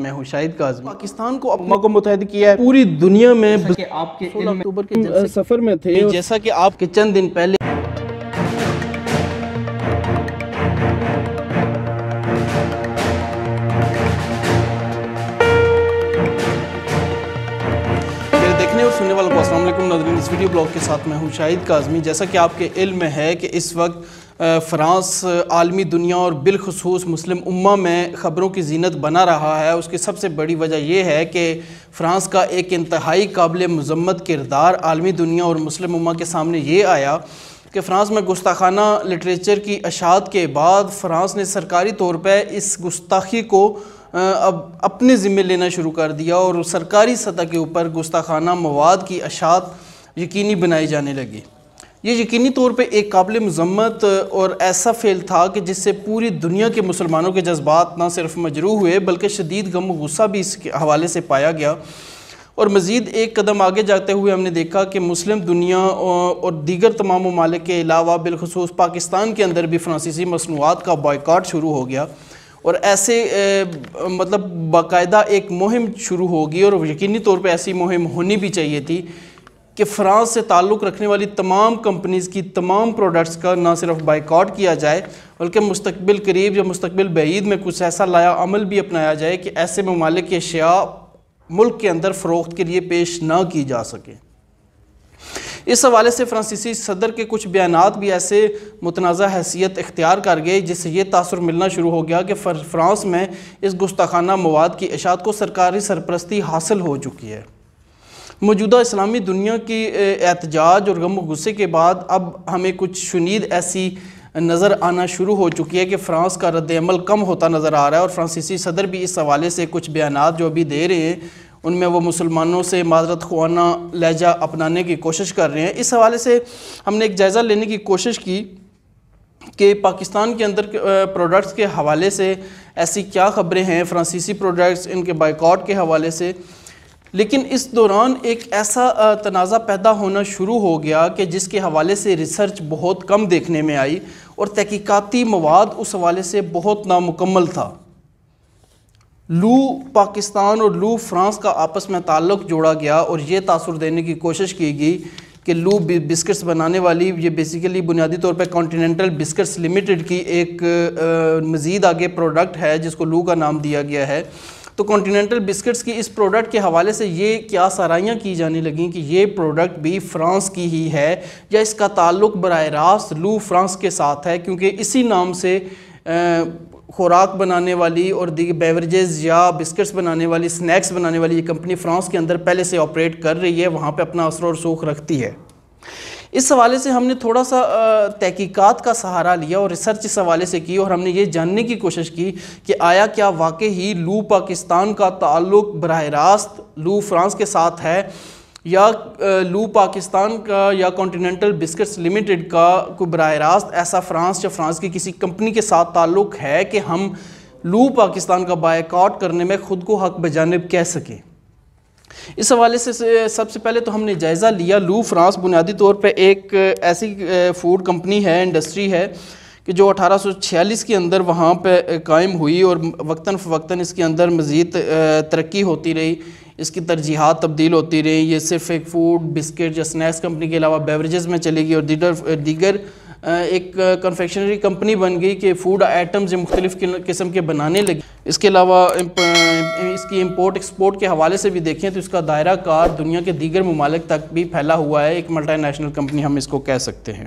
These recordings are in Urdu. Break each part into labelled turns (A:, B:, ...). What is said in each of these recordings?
A: میں ہوں شاہد کاظمی۔ پاکستان کو اقوام متحدہ کیا ہے پوری دنیا میں کہ آپ کے 16 اکتوبر کے جلسے سفر میں تھے، جیسا کہ آپ کے چند دن پہلے دیکھنے اور سننے والوں کو السلام علیکم ناظرین، اس ویڈیو بلاگ کے ساتھ میں ہوں شاہد کاظمی۔ جیسا کہ آپ کے علم میں ہے کہ اس وقت فرانس عالمی دنیا اور بالخصوص مسلم امہ میں خبروں کی زینت بنا رہا ہے۔ اس کی سب سے بڑی وجہ یہ ہے کہ فرانس کا ایک انتہائی قابل مذمت کردار عالمی دنیا اور مسلم امہ کے سامنے یہ آیا کہ فرانس میں گستاخانہ لٹریچر کی اشاعت کے بعد فرانس نے سرکاری طور پہ اس گستاخی کو اب اپنے ذمہ لینا شروع کر دیا اور سرکاری سطح کے اوپر گستاخانہ مواد کی اشاعت یقینی بنائی جانے لگی۔ یہ یقینی طور پہ ایک قابل مذمت اور ایسا فعل تھا کہ جس سے پوری دنیا کے مسلمانوں کے جذبات نہ صرف مجروح ہوئے بلکہ شدید غم و غصہ بھی اس کے حوالے سے پایا گیا۔ اور مزید ایک قدم آگے جاتے ہوئے ہم نے دیکھا کہ مسلم دنیا اور دیگر تمام ممالک کے علاوہ بالخصوص پاکستان کے اندر بھی فرانسیسی مصنوعات کا بائیکاٹ شروع ہو گیا، اور ایسے باقاعدہ ایک مہم شروع ہوگی، اور یقینی طور پہ ایسی مہم ہونی بھی چاہیے تھی کہ فرانس سے تعلق رکھنے والی تمام کمپنیز کی تمام پروڈکٹس کا نہ صرف بائیکاٹ کیا جائے بلکہ مستقبل قریب یا مستقبل بعید میں کچھ ایسا لایا عمل بھی اپنایا جائے کہ ایسے ممالک کی اشیاء ملک کے اندر فروخت کے لیے پیش نہ کی جا سکے۔ اس حوالے سے فرانسیسی صدر کے کچھ بیانات بھی ایسے متنازع حیثیت اختیار کر گئے جس سے یہ تاثر ملنا شروع ہو گیا کہ فرانس میں اس گستاخانہ مواد کی اشاعت کو سرکاری سرپرستی حاصل ہو چکی ہے۔ موجودہ اسلامی دنیا کی احتجاج اور غم و غصے کے بعد اب ہمیں کچھ شنید ایسی نظر آنا شروع ہو چکی ہے کہ فرانس کا رد عمل کم ہوتا نظر آ رہا ہے، اور فرانسیسی صدر بھی اس حوالے سے کچھ بیانات جو ابھی دے رہے ہیں ان میں وہ مسلمانوں سے معذرت خواہانہ لہجہ اپنانے کی کوشش کر رہے ہیں۔ اس حوالے سے ہم نے ایک جائزہ لینے کی کوشش کی کہ پاکستان کے اندر پروڈکٹس کے حوالے سے ایسی کیا خبریں ہیں، فرانسیسی پروڈکٹس ان کے بائیکاٹ کے حوالے سے، لیکن اس دوران ایک ایسا تنازع پیدا ہونا شروع ہو گیا کہ جس کے حوالے سے ریسرچ بہت کم دیکھنے میں آئی اور تحقیقاتی مواد اس حوالے سے بہت نامکمل تھا۔ لو پاکستان اور لو فرانس کا آپس میں تعلق جوڑا گیا اور یہ تاثر دینے کی کوشش کی گئی کہ لو بسکٹس بنانے والی، یہ بیسیکلی بنیادی طور پہ کانٹیننٹل بسکٹس لمیٹڈ کی ایک مزید آگے پروڈکٹ ہے جس کو لو کا نام دیا گیا ہے۔ تو کانٹیننٹل بسکٹس کی اس پروڈکٹ کے حوالے سے یہ کیا سرائیاں کی جانے لگیں کہ یہ پروڈکٹ بھی فرانس کی ہی ہے یا اس کا تعلق براہ راست لو فرانس کے ساتھ ہے، کیونکہ اسی نام سے خوراک بنانے والی اور دیگر بیوریجز یا بسکٹس بنانے والی، سنیکس بنانے والی یہ کمپنی فرانس کے اندر پہلے سے آپریٹ کر رہی ہے، وہاں پہ اپنا اثر و رسوخ رکھتی ہے۔ اس حوالے سے ہم نے تھوڑا سا تحقیقات کا سہارا لیا اور ریسرچ اس حوالے سے کی، اور ہم نے یہ جاننے کی کوشش کی کہ آیا کیا واقعی لو پاکستان کا تعلق براہ راست لو فرانس کے ساتھ ہے، یا لو پاکستان کا یا کانٹیننٹل بسکٹس لمیٹڈ کا کوئی براہ راست ایسا فرانس یا فرانس کی کسی کمپنی کے ساتھ تعلق ہے کہ ہم لو پاکستان کا بائیکاٹ کرنے میں خود کو حق بجانب کہہ سکیں۔ اس حوالے سے سب سے پہلے تو ہم نے جائزہ لیا۔ لو فرانس بنیادی طور پہ ایک ایسی فوڈ کمپنی ہے، انڈسٹری ہے کہ جو 1846 کے اندر وہاں پہ قائم ہوئی، اور وقتاً فوقتاً اس کے اندر مزید ترقی ہوتی رہی، اس کی ترجیحات تبدیل ہوتی رہی۔ یہ صرف ایک فوڈ، بسکٹ یا سنیکس کمپنی کے علاوہ بیوریجز میں چلے گی، اور دیگر ایک کنفیکشنری کمپنی بن گئی کہ فوڈ آئٹمز مختلف قسم کے بنانے لگی۔ اس کے علاوہ اس کی امپورٹ ایکسپورٹ کے حوالے سے بھی دیکھیں تو اس کا دائرہ کار دنیا کے دیگر ممالک تک بھی پھیلا ہوا ہے، ایک ملٹی نیشنل کمپنی ہم اس کو کہہ سکتے ہیں۔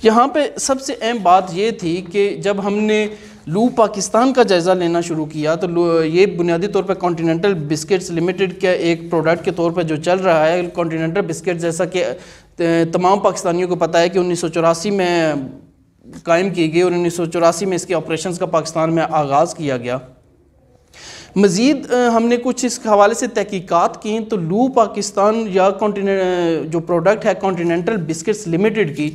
A: یہاں پہ سب سے اہم بات یہ تھی کہ جب ہم نے لو پاکستان کا جائزہ لینا شروع کیا تو یہ بنیادی طور پہ کانٹیننٹل بسکٹس لمیٹڈ کے ایک پروڈکٹ کے طور پہ جو چل رہا ہے، کانٹیننٹل بسکٹ جیسا کہ تمام پاکستانیوں کو پتہ ہے کہ 1984 میں قائم کی گئی، اور 1984 میں اس کے آپریشنز کا پاکستان میں آغاز کیا گیا۔ مزید ہم نے کچھ اس حوالے سے تحقیقات کی تو لو پاکستان یا جو پروڈکٹ ہے کانٹیننٹل بسکٹس لمیٹڈ کی،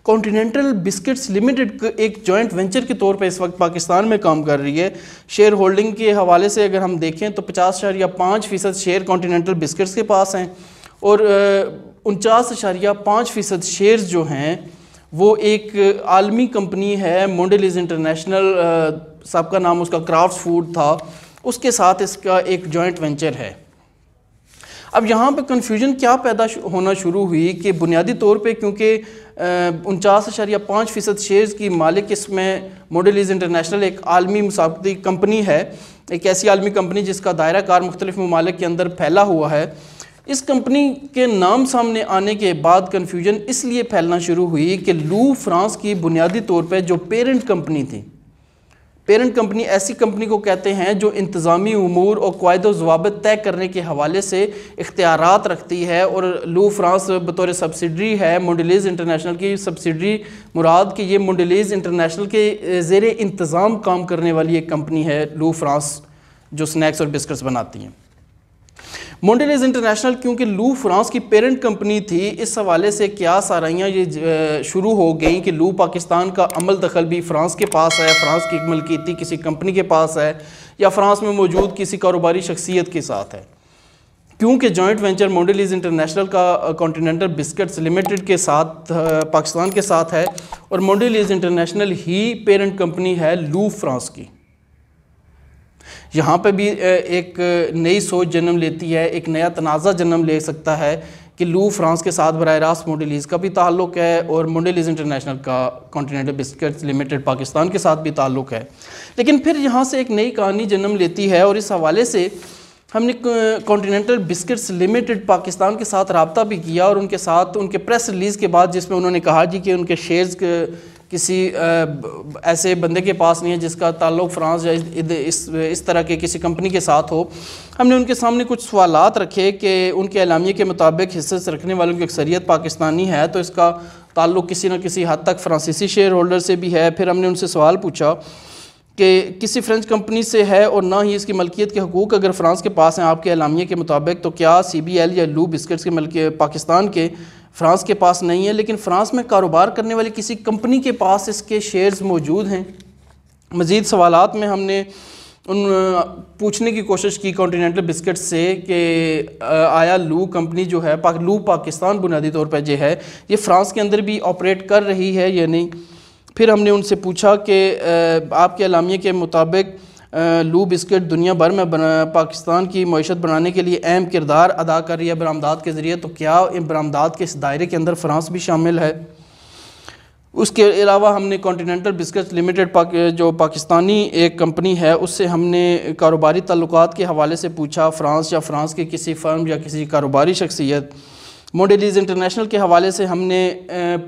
A: کانٹیننٹل بسکٹس لمیٹڈ ایک جوائنٹ وینچر کے طور پہ اس وقت پاکستان میں کام کر رہی ہے۔ شیئر ہولڈنگ کے حوالے سے اگر ہم دیکھیں تو 50.5% شیئر کانٹیننٹل بسکٹس کے پاس ہیں، اور 49.5% شیئرز جو ہیں وہ ایک عالمی کمپنی ہے، مونڈیلیز انٹرنیشنل، سابقہ نام اس کا کرافٹس فوڈ تھا، اس کے ساتھ اس کا ایک جوائنٹ وینچر ہے۔ اب یہاں پہ کنفیوژن کیا پیدا ہونا شروع ہوئی کہ بنیادی طور پہ کیونکہ 49.5% شیئرز کی مالک اس میں موڈیلیز انٹرنیشنل ایک عالمی مسابقتی کمپنی ہے، ایک ایسی عالمی کمپنی جس کا دائرہ کار مختلف ممالک کے اندر پھیلا ہوا ہے۔ اس کمپنی کے نام سامنے آنے کے بعد کنفیوژن اس لیے پھیلنا شروع ہوئی کہ لو فرانس کی بنیادی طور پہ جو پیرنٹ کمپنی تھی، پیرنٹ کمپنی ایسی کمپنی کو کہتے ہیں جو انتظامی امور اور قواعد و ضوابط طے کرنے کے حوالے سے اختیارات رکھتی ہے، اور لو فرانس بطور سبسیڈری ہے مونڈیلیز انٹرنیشنل کی۔ سبسیڈری مراد کہ یہ مونڈیلیز انٹرنیشنل کے زیر انتظام کام کرنے والی ایک کمپنی ہے لو فرانس، جو سنیکس اور بسکٹس بناتی ہیں۔ مونڈیلیز انٹرنیشنل کیونکہ لو فرانس کی پیرنٹ کمپنی تھی، اس حوالے سے قیاس آرائیاں یہ شروع ہو گئیں کہ لو پاکستان کا عمل دخل بھی فرانس کے پاس ہے، فرانس کی ملکیتی کسی کمپنی کے پاس ہے، یا فرانس میں موجود کسی کاروباری شخصیت کے ساتھ ہے۔ کیونکہ جوائنٹ وینچر مونڈیلیز انٹرنیشنل کا کانٹیننٹل بسکٹس لمیٹڈ کے ساتھ پاکستان کے ساتھ ہے، اور مونڈیلیز انٹرنیشنل ہی پیرنٹ کمپنی ہے لو فرانس کی۔ یہاں پہ بھی ایک نئی سوچ جنم لیتی ہے، ایک نیا تنازع جنم لے سکتا ہے کہ لو فرانس کے ساتھ براہ راست مونڈیلیز کا بھی تعلق ہے، اور مونڈیلیز انٹرنیشنل کا کانٹیننٹل بسکٹس لمیٹڈ پاکستان کے ساتھ بھی تعلق ہے۔ لیکن پھر یہاں سے ایک نئی کہانی جنم لیتی ہے، اور اس حوالے سے ہم نے کانٹیننٹل بسکٹس لمیٹڈ پاکستان کے ساتھ رابطہ بھی کیا، اور ان کے ساتھ ان کے پریس ریلیز کے بعد جس میں انہوں نے کہا جی کہ ان کے شیئرز کسی ایسے بندے کے پاس نہیں ہے جس کا تعلق فرانس یا اس طرح کے کسی کمپنی کے ساتھ ہو، ہم نے ان کے سامنے کچھ سوالات رکھے کہ ان کے اعلامیے کے مطابق حصص رکھنے والوں کی اکثریت پاکستانی ہے، تو اس کا تعلق کسی نہ کسی حد تک فرانسیسی شیئر ہولڈر سے بھی ہے۔ پھر ہم نے ان سے سوال پوچھا کہ کسی فرنچ کمپنی سے ہے اور نہ ہی اس کی ملکیت کے حقوق اگر فرانس کے پاس ہیں آپ کے اعلامیے کے مطابق، تو کیا سی بی ایل یا لو بسکٹس کے پاکستان کے فرانس کے پاس نہیں ہے، لیکن فرانس میں کاروبار کرنے والی کسی کمپنی کے پاس اس کے شیئرز موجود ہیں؟ مزید سوالات میں ہم نے پوچھنے کی کوشش کی کانٹیننٹل بسکٹ سے کہ آیا لو کمپنی جو ہے لو پاکستان بنیادی طور پہ جو ہے یہ فرانس کے اندر بھی آپریٹ کر رہی ہے یا نہیں۔ پھر ہم نے ان سے پوچھا کہ آپ کے اعلامیے کے مطابق لو بسکٹ دنیا بھر میں پاکستان کی معیشت بنانے کے لیے اہم کردار ادا کر رہی ہے برآمدات کے ذریعے، تو کیا ان برآمدات کے اس دائرے کے اندر فرانس بھی شامل ہے؟ اس کے علاوہ ہم نے کانٹیننٹل بسکٹس لمیٹڈ جو پاکستانی ایک کمپنی ہے اس سے ہم نے کاروباری تعلقات کے حوالے سے پوچھا، فرانس یا فرانس کے کسی فرم یا کسی کاروباری شخصیت۔ مونڈیلیز انٹرنیشنل کے حوالے سے ہم نے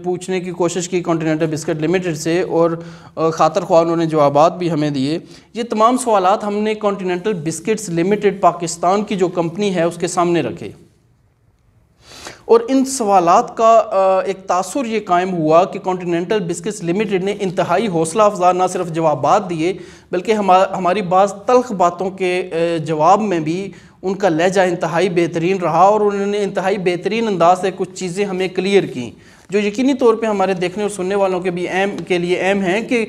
A: پوچھنے کی کوشش کی کانٹیننٹل بسکٹ لمیٹڈ سے، اور خاطر خواہ انہوں نے جوابات بھی ہمیں دیے۔ یہ تمام سوالات ہم نے کانٹیننٹل بسکٹس لمیٹڈ پاکستان کی جو کمپنی ہے اس کے سامنے رکھے، اور ان سوالات کا ایک تاثر یہ قائم ہوا کہ کانٹیننٹل بسکٹس لمیٹڈ نے انتہائی حوصلہ افزا نہ صرف جوابات دیے بلکہ ہماری بعض تلخ باتوں کے جواب میں بھی ان کا لہجہ انتہائی بہترین رہا، اور انہوں نے انتہائی بہترین انداز سے کچھ چیزیں ہمیں کلیئر کیں جو یقینی طور پہ ہمارے دیکھنے اور سننے والوں کے لیے اہم ہیں کہ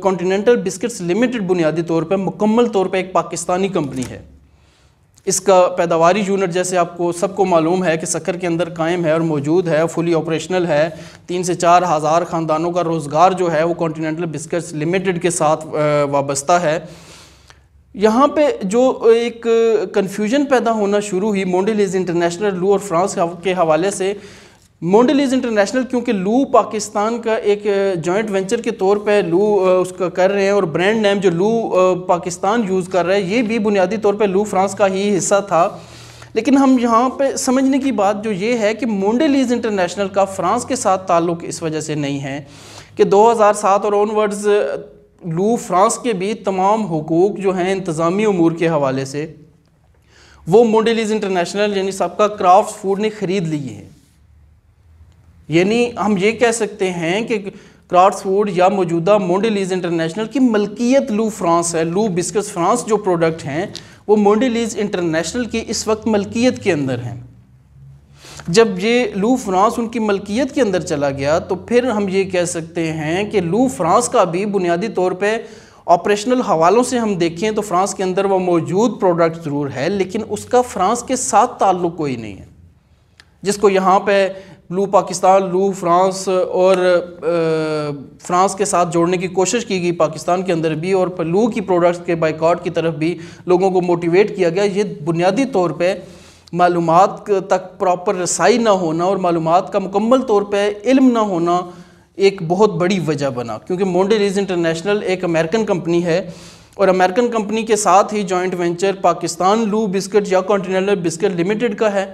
A: کانٹیننٹل بسکٹس لمیٹڈ بنیادی طور پہ مکمل طور پہ ایک پاکستانی کمپنی ہے۔ اس کا پیداواری یونٹ جیسے آپ کو سب کو معلوم ہے کہ سکر کے اندر قائم ہے اور موجود ہے، فلی آپریشنل ہے، 3 سے 4 ہزار خاندانوں کا روزگار جو ہے وہ کانٹیننٹل بسکٹس لمیٹڈ کے ساتھ وابستہ ہے۔ یہاں پہ جو ایک کنفیوژن پیدا ہونا شروع ہوئی مونڈیلیز انٹرنیشنل لو اور فرانس کے حوالے سے، مونڈیلیز انٹرنیشنل کیونکہ لو پاکستان کا ایک جوائنٹ وینچر کے طور پہ لو اس کا کر رہے ہیں، اور برانڈ نیم جو لو پاکستان یوز کر رہے ہیں یہ بھی بنیادی طور پہ لو فرانس کا ہی حصہ تھا۔ لیکن ہم یہاں پہ سمجھنے کی بات جو یہ ہے کہ مونڈیلیز انٹرنیشنل کا فرانس کے ساتھ تعلق اس وجہ سے نہیں ہے کہ 2007 اور آنورڈز لو فرانس کے بھی تمام حقوق جو ہیں انتظامی امور کے حوالے سے وہ مونڈیلیز انٹرنیشنل یعنی سابقہ کرافٹس فوڈ نے خرید لی ہیں۔ یعنی ہم یہ کہہ سکتے ہیں کہ کرافٹس فوڈ یا موجودہ مونڈیلیز انٹرنیشنل کی ملکیت لو فرانس ہے۔ لو بسکٹس فرانس جو پروڈکٹ ہیں وہ مونڈیلیز انٹرنیشنل کی اس وقت ملکیت کے اندر ہیں۔ جب یہ لو فرانس ان کی ملکیت کے اندر چلا گیا تو پھر ہم یہ کہہ سکتے ہیں کہ لو فرانس کا بھی بنیادی طور پہ آپریشنل حوالوں سے ہم دیکھیں تو فرانس کے اندر وہ موجود پروڈکٹ ضرور ہے، لیکن اس کا فرانس کے ساتھ تعلق کوئی نہیں ہے، جس کو یہاں پہ لو پاکستان، لو فرانس اور فرانس کے ساتھ جوڑنے کی کوشش کی گئی پاکستان کے اندر بھی، اور لو کی پروڈکٹس کے بائیکاٹ کی طرف بھی لوگوں کو موٹیویٹ کیا گیا. یہ بنیادی طور پہ معلومات تک پراپر رسائی نہ ہونا اور معلومات کا مکمل طور پہ علم نہ ہونا ایک بہت بڑی وجہ بنا، کیونکہ مونڈیلیز انٹرنیشنل ایک امریکن کمپنی ہے، اور امریکن کمپنی کے ساتھ ہی جوائنٹ وینچر پاکستان لو بسکٹ یا کانٹیننٹل بسکٹ لمیٹڈ کا ہے،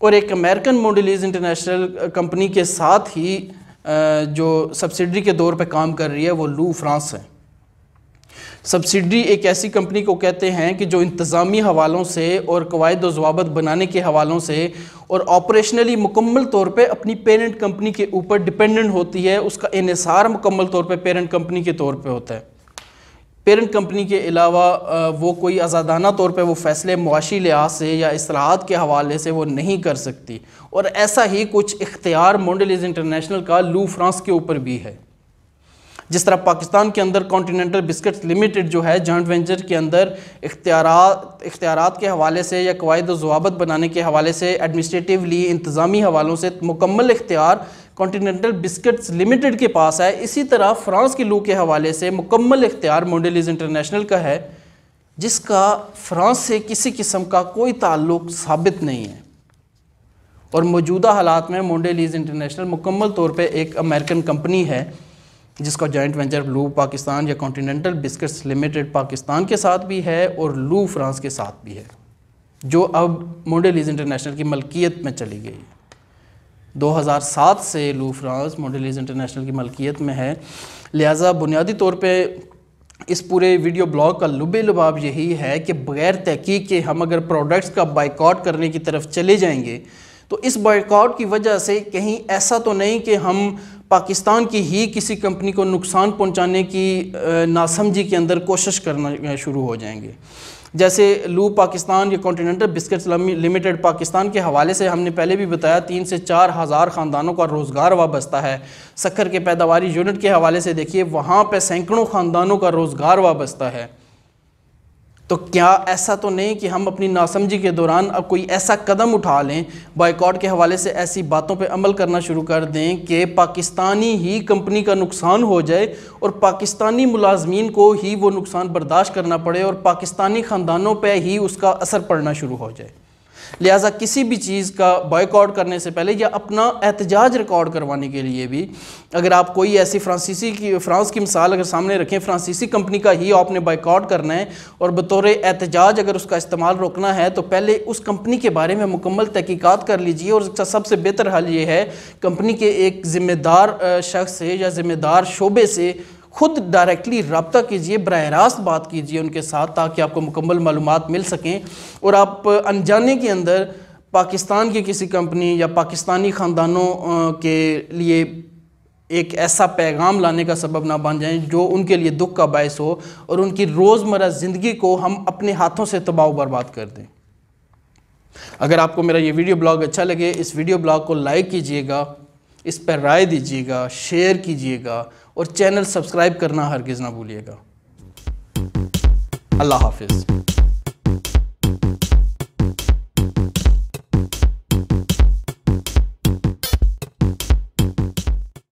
A: اور ایک امریکن مونڈیلیز انٹرنیشنل کمپنی کے ساتھ ہی جو سبسیڈری کے دور پہ کام کر رہی ہے وہ لو فرانس ہے. سبسیڈری ایک ایسی کمپنی کو کہتے ہیں کہ جو انتظامی حوالوں سے اور قواعد و ضوابط بنانے کے حوالوں سے اور آپریشنلی مکمل طور پہ اپنی پیرنٹ کمپنی کے اوپر ڈیپینڈنٹ ہوتی ہے. اس کا انحصار مکمل طور پہ پیرنٹ کمپنی کے طور پہ ہوتا ہے. پیرنٹ کمپنی کے علاوہ وہ کوئی آزادانہ طور پہ وہ فیصلے معاشی لحاظ سے یا اصلاحات کے حوالے سے وہ نہیں کر سکتی، اور ایسا ہی کچھ اختیار مونڈیلیز انٹرنیشنل کا لو فرانس کے اوپر بھی ہے. جس طرح پاکستان کے اندر کانٹیننٹل بسکٹس لمیٹڈ جو ہے جوائنٹ وینچر کے اندر اختیارات کے حوالے سے یا قواعد و ضوابط بنانے کے حوالے سے ایڈمنسٹریٹیولی انتظامی حوالوں سے مکمل اختیار کانٹیننٹل بسکٹس لمیٹڈ کے پاس ہے، اسی طرح فرانس کی لو کے حوالے سے مکمل اختیار مونڈیلیز انٹرنیشنل کا ہے، جس کا فرانس سے کسی قسم کا کوئی تعلق ثابت نہیں ہے. اور موجودہ حالات میں مونڈیلیز انٹرنیشنل مکمل طور پہ ایک امریکن کمپنی ہے جس کا جوائنٹ وینچر لو پاکستان یا کانٹیننٹل بسکٹس لمیٹڈ پاکستان کے ساتھ بھی ہے اور لو فرانس کے ساتھ بھی ہے، جو اب مونڈیلیز انٹرنیشنل کی ملکیت میں چلی گئی. 2007 سے لو فرانس مونڈیلیز انٹرنیشنل کی ملکیت میں ہے. لہٰذا بنیادی طور پہ اس پورے ویڈیو بلاگ کا لب لباب یہی ہے کہ بغیر تحقیق کے ہم اگر پروڈکٹس کا بائیکاٹ کرنے کی طرف چلے جائیں گے تو اس بائیکاٹ کی وجہ سے کہیں ایسا تو نہیں کہ ہم پاکستان کی ہی کسی کمپنی کو نقصان پہنچانے کی ناسمجھی کے اندر کوشش کرنا شروع ہو جائیں گے. جیسے لو پاکستان یا کانٹیننٹل بسکٹس لمیٹڈ پاکستان کے حوالے سے ہم نے پہلے بھی بتایا 3 سے 4 ہزار خاندانوں کا روزگار وابستہ ہے. شکر کے پیداواری یونٹ کے حوالے سے دیکھیے وہاں پہ سینکڑوں خاندانوں کا روزگار وابستہ ہے. تو کیا ایسا تو نہیں کہ ہم اپنی ناسمجھی کے دوران اب کوئی ایسا قدم اٹھا لیں بائیکاٹ کے حوالے سے، ایسی باتوں پہ عمل کرنا شروع کر دیں کہ پاکستانی ہی کمپنی کا نقصان ہو جائے اور پاکستانی ملازمین کو ہی وہ نقصان برداشت کرنا پڑے اور پاکستانی خاندانوں پہ ہی اس کا اثر پڑنا شروع ہو جائے. لہٰذا کسی بھی چیز کا بائیکاٹ کرنے سے پہلے یا اپنا احتجاج ریکارڈ کروانے کے لیے بھی اگر آپ کوئی ایسی فرانس کی مثال اگر سامنے رکھیں، فرانسیسی کمپنی کا ہی آپ نے بائیکاٹ کرنا ہے اور بطور احتجاج اگر اس کا استعمال روکنا ہے تو پہلے اس کمپنی کے بارے میں مکمل تحقیقات کر لیجئے. اور اس کا سب سے بہتر حل یہ ہے کمپنی کے ایک ذمہ دار شخص سے یا ذمہ دار شعبے سے خود ڈائریکٹلی رابطہ کیجئے، براہ راست بات کیجئے ان کے ساتھ تاکہ آپ کو مکمل معلومات مل سکیں اور آپ انجانے کے اندر پاکستان کی کسی کمپنی یا پاکستانی خاندانوں کے لیے ایک ایسا پیغام لانے کا سبب نہ بن جائیں جو ان کے لیے دکھ کا باعث ہو اور ان کی روزمرہ زندگی کو ہم اپنے ہاتھوں سے تباہ و برباد کر دیں. اگر آپ کو میرا یہ ویڈیو بلاگ اچھا لگے اس ویڈیو بلاگ کو لائک کیجئے گا، اس پر رائے دیجئے گا، شیئر کیجئے گا اور چینل سبسکرائب کرنا ہرگز نہ بھولیے گا. اللہ حافظ.